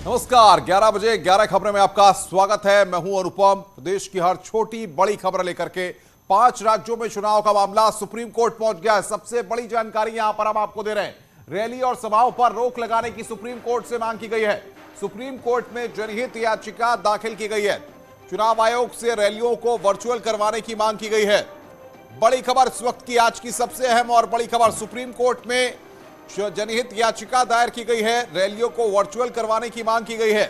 नमस्कार, 11 बजे 11 खबरें में आपका स्वागत है। मैं हूं अनुपम। प्रदेश की हर छोटी बड़ी खबर लेकर के 5 राज्यों में चुनाव का मामला सुप्रीम कोर्ट पहुंच गया है। सबसे बड़ी जानकारी यहां पर हम आपको दे रहे हैं। रैली और सभाओं पर रोक लगाने की सुप्रीम कोर्ट से मांग की गई है। सुप्रीम कोर्ट में जनहित याचिका दाखिल की गई है। चुनाव आयोग से रैलियों को वर्चुअल करवाने की मांग की गई है। बड़ी खबर इस वक्त की, आज की सबसे अहम और बड़ी खबर, सुप्रीम कोर्ट में जनहित याचिका दायर की गई है। रैलियों को वर्चुअल करवाने की मांग की गई है।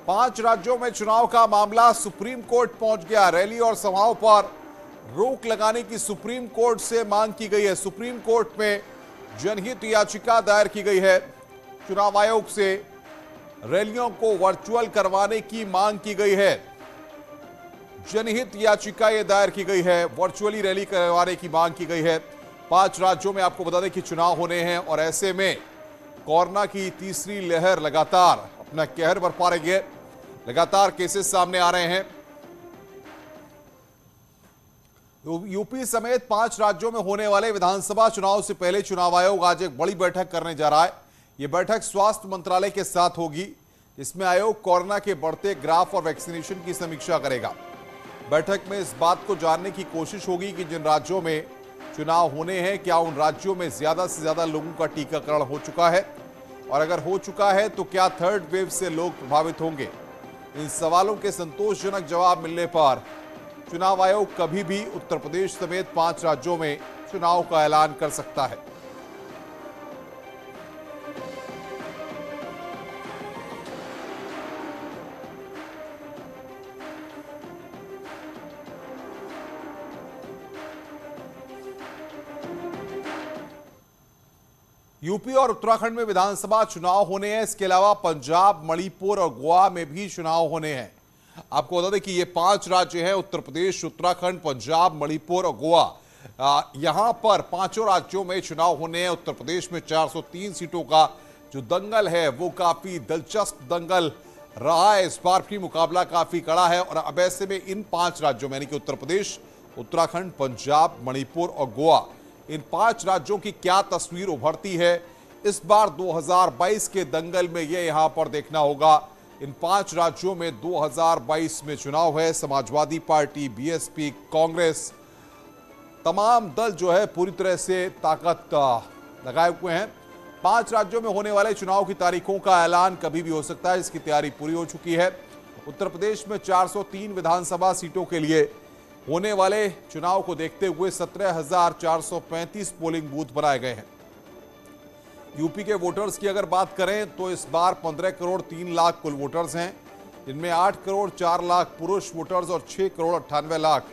5 राज्यों में चुनाव का मामला सुप्रीम कोर्ट पहुंच गया। रैली और सभाओं पर रोक लगाने की सुप्रीम कोर्ट से मांग की गई है। सुप्रीम कोर्ट में जनहित याचिका दायर की गई है। चुनाव आयोग से रैलियों को वर्चुअल करवाने की मांग की गई है। जनहित याचिका यह दायर की गई है, वर्चुअली रैली करवाने की मांग की गई है। 5 राज्यों में आपको बता दें कि चुनाव होने हैं और ऐसे में कोरोना की तीसरी लहर लगातार अपना कहर बरपा रही है। लगातार केसेस सामने आ रहे हैं। यूपी समेत 5 राज्यों में होने वाले विधानसभा चुनाव से पहले चुनाव आयोग आज एक बड़ी बैठक करने जा रहा है। यह बैठक स्वास्थ्य मंत्रालय के साथ होगी। इसमें आयोग कोरोना के बढ़ते ग्राफ और वैक्सीनेशन की समीक्षा करेगा। बैठक में इस बात को जानने की कोशिश होगी कि जिन राज्यों में चुनाव होने हैं, क्या उन राज्यों में ज्यादा से ज्यादा लोगों का टीकाकरण हो चुका है, और अगर हो चुका है तो क्या थर्ड वेव से लोग प्रभावित होंगे। इन सवालों के संतोषजनक जवाब मिलने पर चुनाव आयोग कभी भी उत्तर प्रदेश समेत 5 राज्यों में चुनाव का ऐलान कर सकता है। यूपी और उत्तराखंड में विधानसभा चुनाव होने हैं। इसके अलावा पंजाब, मणिपुर और गोवा में भी चुनाव होने हैं। आपको बता दें कि ये 5 राज्य हैं, उत्तर प्रदेश, उत्तराखंड, पंजाब, मणिपुर और गोवा। यहां पर 5 राज्यों में चुनाव होने हैं। उत्तर प्रदेश में 403 सीटों का जो दंगल है वो काफी दिलचस्प दंगल रहा है। इस बार भी मुकाबला काफी कड़ा है और अब ऐसे में इन 5 राज्यों में यानी कि उत्तर प्रदेश, उत्तराखंड, पंजाब, मणिपुर और गोवा, इन 5 राज्यों की क्या तस्वीर उभरती है इस बार 2022 के दंगल में, यह यहां पर देखना होगा। इन 5 राज्यों में 2022 में चुनाव है। समाजवादी पार्टी, बीएसपी, कांग्रेस, तमाम दल जो है पूरी तरह से ताकत लगाए हुए हैं। 5 राज्यों में होने वाले चुनाव की तारीखों का ऐलान कभी भी हो सकता है। इसकी तैयारी पूरी हो चुकी है। उत्तर प्रदेश में 403 विधानसभा सीटों के लिए होने वाले चुनाव को देखते हुए 17,435 पोलिंग बूथ बनाए गए हैं। यूपी के वोटर्स की अगर बात करें तो इस बार 15 करोड़ 3 लाख कुल वोटर्स हैं, जिनमें 8 करोड़ 4 लाख पुरुष वोटर्स और 6 करोड़ 98 लाख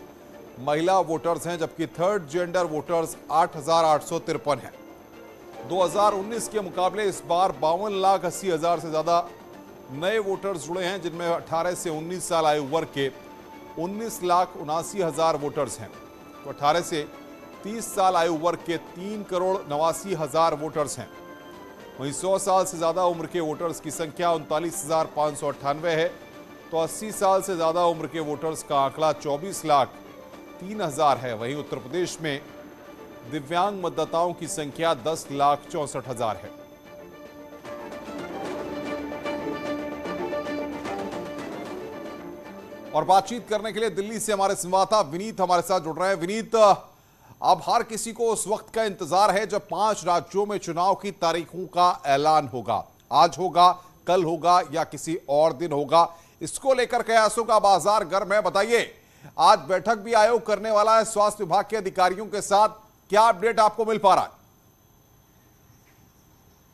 महिला वोटर्स हैं, जबकि थर्ड जेंडर वोटर्स 8,853 हैं। 2019 के मुकाबले इस बार 52,80,000 से ज्यादा नए वोटर्स जुड़े हैं, जिनमें 18 से 19 साल आयु वर्ग के 19,79,000 वोटर्स हैं। तो 18 से 30 साल आयु वर्ग के 3,89,000 वोटर्स हैं। वहीं 100 साल से ज्यादा उम्र के वोटर्स की संख्या 39,598 है। तो 80 साल से ज्यादा उम्र के वोटर्स का आंकड़ा 24,03,000 है। वहीं उत्तर प्रदेश में दिव्यांग मतदाताओं की संख्या 10,64,000 है। और बातचीत करने के लिए दिल्ली से हमारे संवाददाता विनीत हमारे साथ जुड़ रहे हैं। विनीत, अब हर किसी को उस वक्त का इंतजार है जब 5 राज्यों में चुनाव की तारीखों का ऐलान होगा। आज होगा, कल होगा या किसी और दिन होगा। इसको लेकर कयासों का बाजार गर्म है। बताइए, आज बैठक भी आयोग करने वाला है स्वास्थ्य विभाग के अधिकारियों के साथ, क्या अपडेट आपको मिल पा रहा है?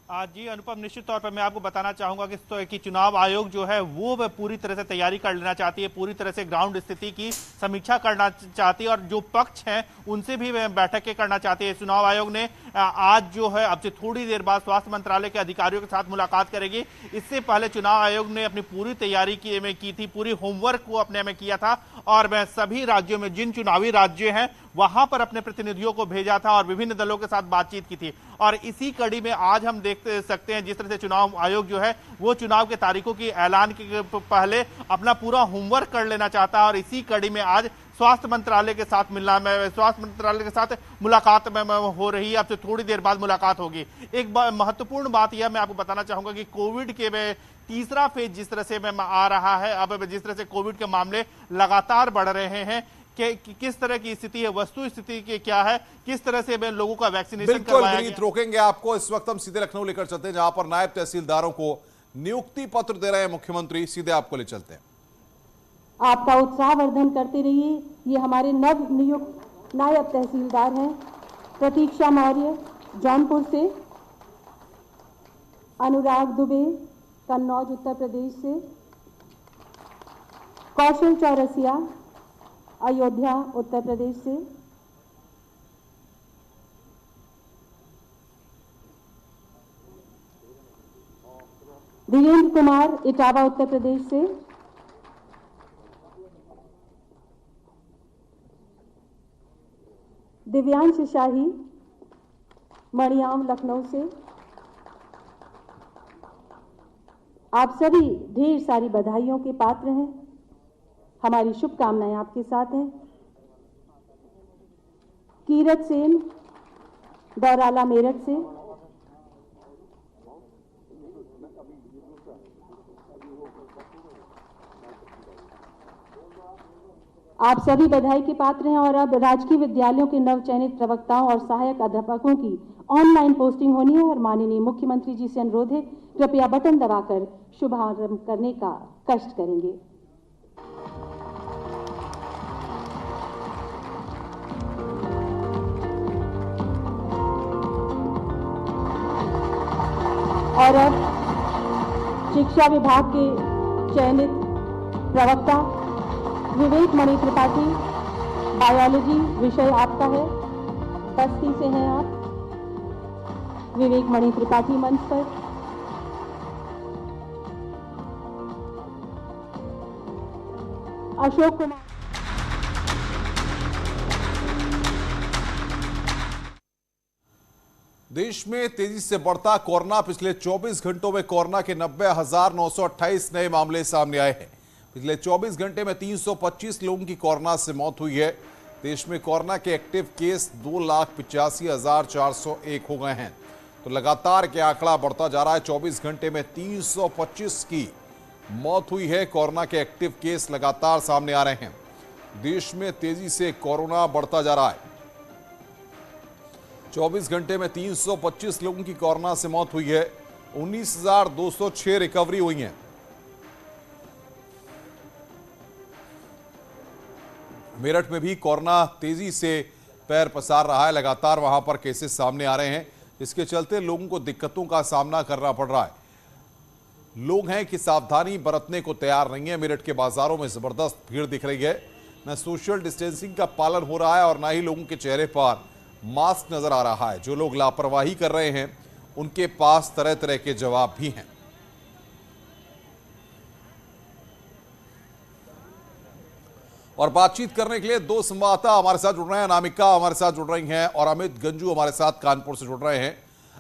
जी अनुपम, निश्चित तौर पर मैं आपको बताना चाहूंगा कि चुनाव आयोग जो है वो पूरी तरह से तैयारी कर लेना चाहती है, पूरी तरह से ग्राउंड स्थिति की समीक्षा करना चाहती है और जो पक्ष हैं उनसे भी बैठकें करना चाहती है। चुनाव आयोग ने आज जो है अब से थोड़ी देर बाद स्वास्थ्य मंत्रालय के अधिकारियों के साथ मुलाकात करेगी। इससे पहले चुनाव आयोग ने अपनी पूरी तैयारी की थी, पूरी होमवर्क को अपने में किया था और मैं सभी राज्यों में जिन चुनावी राज्य हैं वहां पर अपने प्रतिनिधियों को भेजा था और विभिन्न दलों के साथ बातचीत की थी। और इसी कड़ी में आज हम देख सकते हैं जिस तरह से चुनाव आयोग जो है वो चुनाव के तारीखों की ऐलान के पहले अपना पूरा होमवर्क कर लेना चाहता है और इसी कड़ी में आज स्वास्थ्य मंत्रालय के साथ मिलना, मैं स्वास्थ्य मंत्रालय के साथ मुलाकात में हो रही है। अब से थोड़ी देर बाद मुलाकात होगी। एक महत्वपूर्ण बात यह मैं आपको बताना चाहूंगा कि कोविड के तीसरा फेज जिस तरह से आ रहा है, अब जिस तरह से कोविड के मामले लगातार बढ़ रहे हैं, किस तरह की स्थिति है, वस्तु स्थिति की क्या है, किस तरह से लोगों का वैक्सीनेशन करवाया गया। रोकेंगे आपको। इस वक्त हम सीधे लखनऊ लेकर चलते हैं, जहां पर नायब तहसीलदारों को नियुक्ति पत्र दे रहे हैं मुख्यमंत्री। सीधे आपको ले चलते हैं। आपका उत्साहवर्धन करते रहिए। ये हमारे नव नियुक्त नायब तहसीलदार हैं प्रतीक्षा मौर्य जौनपुर से, अनुराग दुबे कन्नौज उत्तर प्रदेश से, कौशल चौरसिया अयोध्या उत्तर प्रदेश से, वीरेंद्र कुमार इटावा उत्तर प्रदेश से, दिव्यांश शाही मणियाम लखनऊ से। आप सभी ढेर सारी बधाइयों के पात्र हैं। हमारी शुभकामनाएं आपके साथ हैं। कीरत सेन दौराला मेरठ से, आप सभी बधाई के पात्र हैं। और अब राजकीय विद्यालयों के नवचयनित प्रवक्ताओं और सहायक अध्यापकों की ऑनलाइन पोस्टिंग होनी है और माननीय मुख्यमंत्री जी से अनुरोध है, कृपया बटन दबाकर शुभारंभ करने का कष्ट करेंगे। और अब शिक्षा विभाग के चयनित प्रवक्ता विवेक मणि त्रिपाठी, बायोलॉजी विषय आपका है, बस्ती से हैं आप। विवेक मणि त्रिपाठी मंच पर। अशोक कुमार। देश में तेजी से बढ़ता कोरोना। पिछले 24 घंटों में कोरोना के 90,928 नए मामले सामने आए हैं। पिछले 24 घंटे में 325 लोगों की कोरोना से मौत हुई है। देश में कोरोना के एक्टिव केस 2,85,401 हो गए हैं। तो लगातार के आंकड़ा बढ़ता जा रहा है। 24 घंटे में 325 की मौत हुई है। कोरोना के एक्टिव केस लगातार सामने आ रहे हैं। देश में तेजी से कोरोना बढ़ता जा रहा है। 24 घंटे में 325 लोगों की कोरोना से मौत हुई है। 19,206 रिकवरी हुई हैं। मेरठ में भी कोरोना तेजी से पैर पसार रहा है। लगातार वहां पर केसेस सामने आ रहे हैं, इसके चलते लोगों को दिक्कतों का सामना करना पड़ रहा है। लोग हैं कि सावधानी बरतने को तैयार नहीं है। मेरठ के बाजारों में जबरदस्त भीड़ दिख रही है। न सोशल डिस्टेंसिंग का पालन हो रहा है और ना ही लोगों के चेहरे पर मास्क नजर आ रहा है। जो लोग लापरवाही कर रहे हैं उनके पास तरह तरह के जवाब भी हैं। और बातचीत करने के लिए दो संवाददाता हमारे साथ जुड़ रहे हैं। अनामिका हमारे साथ जुड़ रही हैं और अमित गंजू हमारे साथ कानपुर से जुड़ रहे हैं।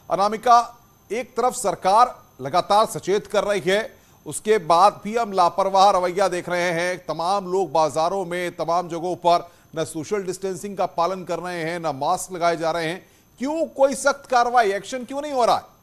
अनामिका, एक तरफ सरकार लगातार सचेत कर रही है, उसके बाद भी हम लापरवाह रवैया देख रहे हैं। तमाम लोग बाजारों में, तमाम जगहों पर न सोशल डिस्टेंसिंग का पालन कर रहे हैं, न मास्क लगाए जा रहे हैं। क्यों कोई सख्त कार्रवाई, एक्शन क्यों नहीं हो रहा है?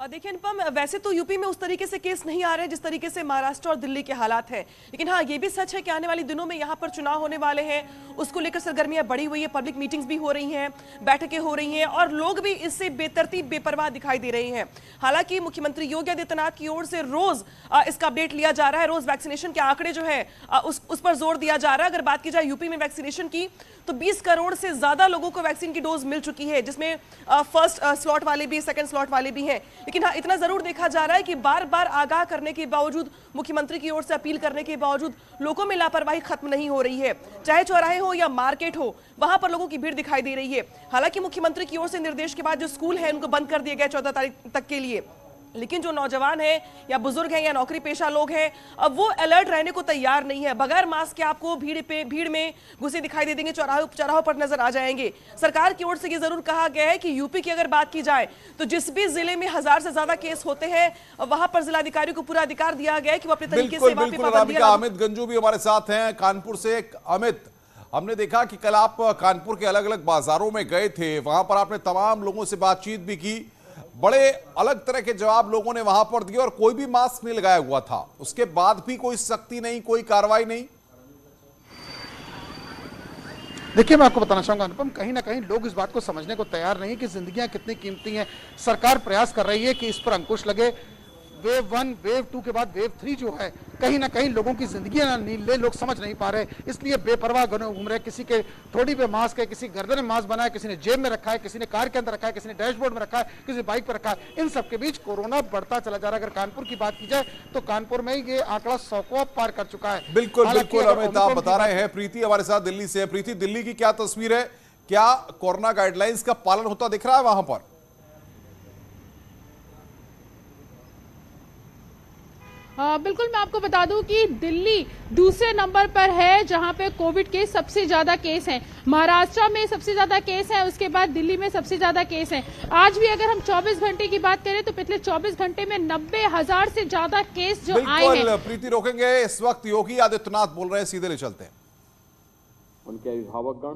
देखिए अनुपम, वैसे तो यूपी में उस तरीके से केस नहीं आ रहे जिस तरीके से महाराष्ट्र और दिल्ली के हालात हैं, लेकिन हाँ ये भी सच है कि आने वाले दिनों में यहाँ पर चुनाव होने वाले हैं। उसको लेकर सरगर्मियां बढ़ी हुई है, पब्लिक मीटिंग्स भी हो रही हैं, बैठकें हो रही हैं और लोग भी इससे बेतरतीब बेपरवाह दिखाई दे रहे हैं। हालांकि मुख्यमंत्री योगी आदित्यनाथ की ओर से रोज इसका अपडेट लिया जा रहा है, रोज वैक्सीनेशन के आंकड़े जो है उस पर जोर दिया जा रहा है। अगर बात की जाए यूपी में वैक्सीनेशन की तो 20 करोड़ से ज्यादा लोगों को वैक्सीन की डोज मिल चुकी है, जिसमें फर्स्ट स्लॉट वाले भी, सेकंड स्लॉट वाले भी हैं। लेकिन हाँ इतना जरूर देखा जा रहा है कि बार बार आगाह करने के बावजूद, मुख्यमंत्री की ओर से अपील करने के बावजूद लोगों में लापरवाही खत्म नहीं हो रही है। चाहे चौराहे हो या मार्केट हो, वहां पर लोगों की भीड़ दिखाई दे रही है। हालांकि मुख्यमंत्री की ओर से निर्देश के बाद जो स्कूल है उनको बंद कर दिया गया 14 तारीख तक के लिए, लेकिन जो नौजवान हैं या बुजुर्ग हैं या नौकरी पेशा लोग हैं, अब वो अलर्ट रहने को तैयार नहीं है। बगैर मास्क के आपको भीड़ में घुसे दिखाई दे देंगे, चौराहों पर नजर आ जाएंगे। सरकार की ओर से ये जरूर कहा गया है कि यूपी की अगर बात की जाए तो जिस भी जिले में 1000 से ज्यादा केस होते हैं वहां पर जिलाधिकारी को पूरा अधिकार दिया गया है कि वो अपने तरीके से वहां पे पाबंदियां। अमित गंजू भी हमारे साथ हैं कानपुर से। अमित, हमने देखा कि कल आप कानपुर के अलग अलग बाजारों में गए थे, वहां पर आपने तमाम लोगों से बातचीत भी की, बड़े अलग तरह के जवाब लोगों ने वहां पर दिए और कोई भी मास्क नहीं लगाया हुआ था। उसके बाद भी कोई सख्ती नहीं, कोई कार्रवाई नहीं। देखिए, मैं आपको बताना चाहूंगा अनुपम, कहीं ना कहीं लोग इस बात को समझने को तैयार नहीं कि जिंदगियां कितनी कीमती हैं। सरकार प्रयास कर रही है कि इस पर अंकुश लगे। वेव 1, वेव 2 के बाद वेव 3 जो है, कहीं ना कहीं लोगों की जिंदगियां ना नील ले, लोग समझ नहीं पा रहे, इसलिए बेपरवाह घूम रहे। किसी के थोड़ी पे मास्क है, किसी गर्दन में मास्क बना है, किसी ने जेब में रखा है, किसी ने कार के अंदर रखा है, किसी ने डैशबोर्ड में रखा है, किसी ने बाइक पर रखा है। इन सबके बीच कोरोना बढ़ता चला जा रहा है। अगर कानपुर की बात की जाए तो कानपुर में ये आंकड़ा 100 को पार कर चुका है। बिल्कुल बिल्कुल अमित, आप बता रहे हैं। प्रीति हमारे साथ दिल्ली से है। प्रीति, दिल्ली की क्या तस्वीर है? क्या कोरोना गाइडलाइंस का पालन होता दिख रहा है वहां पर? बिल्कुल, मैं आपको बता दूं कि दिल्ली दूसरे नंबर पर है जहां पे कोविड के सबसे ज्यादा केस हैं। महाराष्ट्र में सबसे ज्यादा केस हैं, उसके बाद दिल्ली में सबसे ज्यादा केस हैं। आज भी अगर हम 24 घंटे की बात करें तो पिछले 24 घंटे में 90,000 से ज्यादा केस जो आए हैं। प्रीति, रोकेंगे, इस वक्त योगी आदित्यनाथ बोल रहे हैं, सीधे ले चलते हैं। उनके अभिभावकगण